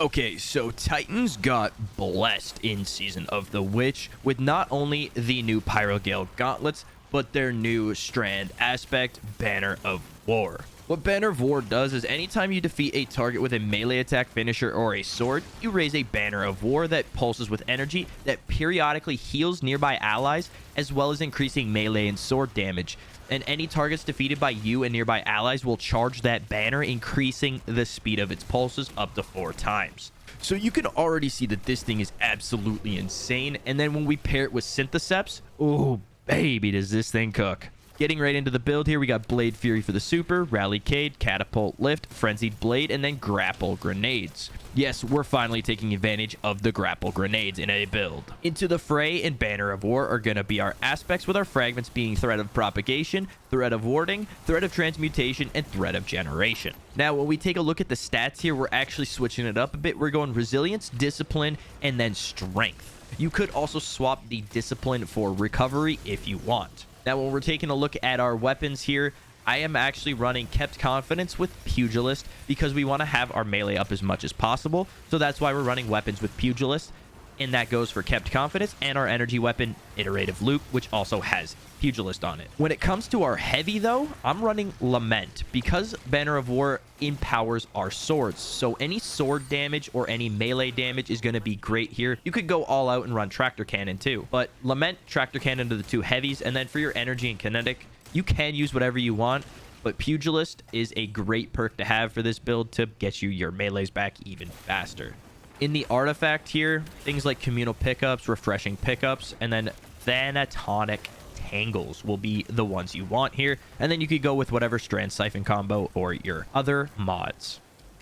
Okay, so Titans got blessed in Season of the Witch with not only the new Pyrogale gauntlets, but their new Strand aspect, Banner of War. What Banner of War does is anytime you defeat a target with a melee attack, finisher, or a sword, you raise a Banner of War that pulses with energy that periodically heals nearby allies, as well as increasing melee and sword damage. And any targets defeated by you and nearby allies will charge that banner, increasing the speed of its pulses up to 4 times. So you can already see that this thing is absolutely insane. And then when we pair it with Syntheseps, oh baby, does this thing cook. Getting right into the build here, we got Blade Fury for the super, Rally Cade, Catapult Lift, Frenzied Blade, and then Grapple Grenades. Yes, we're finally taking advantage of the Grapple Grenades in a build. Into the Fray and Banner of War are going to be our aspects, with our fragments being Threat of Propagation, Threat of Warding, Threat of Transmutation, and Threat of Generation. Now, when we take a look at the stats here, we're actually switching it up a bit. We're going Resilience, Discipline, and then Strength. You could also swap the Discipline for Recovery if you want. Now, when we're taking a look at our weapons here, I am actually running Kept Confidence with Pugilist because we want to have our melee up as much as possible. So that's why we're running weapons with Pugilist, and that goes for Kept Confidence and our energy weapon, Iterative Loop, which also has Pugilist on it. When it comes to our heavy, though, I'm running Lament because Banner of War empowers our swords. So any sword damage or any melee damage is going to be great here. You could go all out and run Tractor Cannon too, but Lament, Tractor Cannon are the 2 heavies, and then for your energy and kinetic, you can use whatever you want, but Pugilist is a great perk to have for this build to get you your melees back even faster. In the artifact here, things like Communal Pickups, Refreshing Pickups, and then Thanatonic Tangles will be the ones you want here. And then you could go with whatever Strand Siphon combo or your other mods.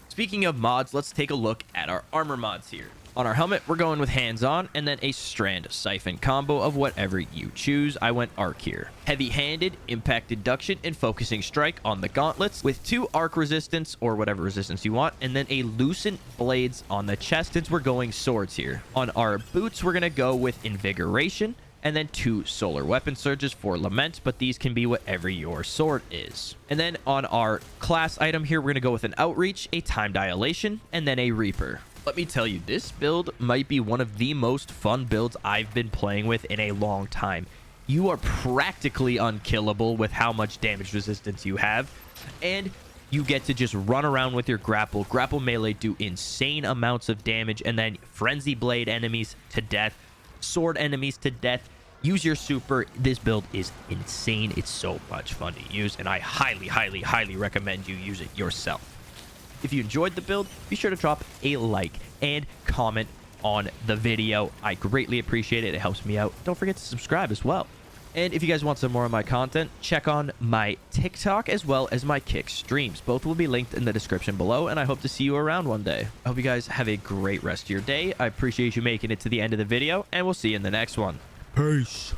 Speaking of mods, let's take a look at our armor mods here. On our helmet, we're going with Hands-On and then a Strand Siphon combo of whatever you choose. I went Arc here. Heavy-handed, Impact Deduction, and Focusing Strike on the gauntlets with 2 Arc Resistance or whatever resistance you want, and then a Lucent Blades on the chest since we're going swords here. On our boots, we're going to go with Invigoration, and then 2 Solar Weapon Surges for Lament, but these can be whatever your sword is. And then on our class item here, we're going to go with an Outreach, a Time Dilation, and then a Reaper. Let me tell you, this build might be one of the most fun builds I've been playing with in a long time. You are practically unkillable with how much damage resistance you have, and you get to just run around with your grapple. Grapple melee do insane amounts of damage, and then Frenzy Blade enemies to death, sword enemies to death. Use your super. This build is insane. It's so much fun to use, and I highly, highly, highly recommend you use it yourself. If you enjoyed the build, be sure to drop a like and comment on the video. I greatly appreciate it. It helps me out. Don't forget to subscribe as well. And if you guys want some more of my content, check on my TikTok as well as my Kick streams. Both will be linked in the description below, and I hope to see you around one day. I hope you guys have a great rest of your day. I appreciate you making it to the end of the video, and we'll see you in the next one. Peace.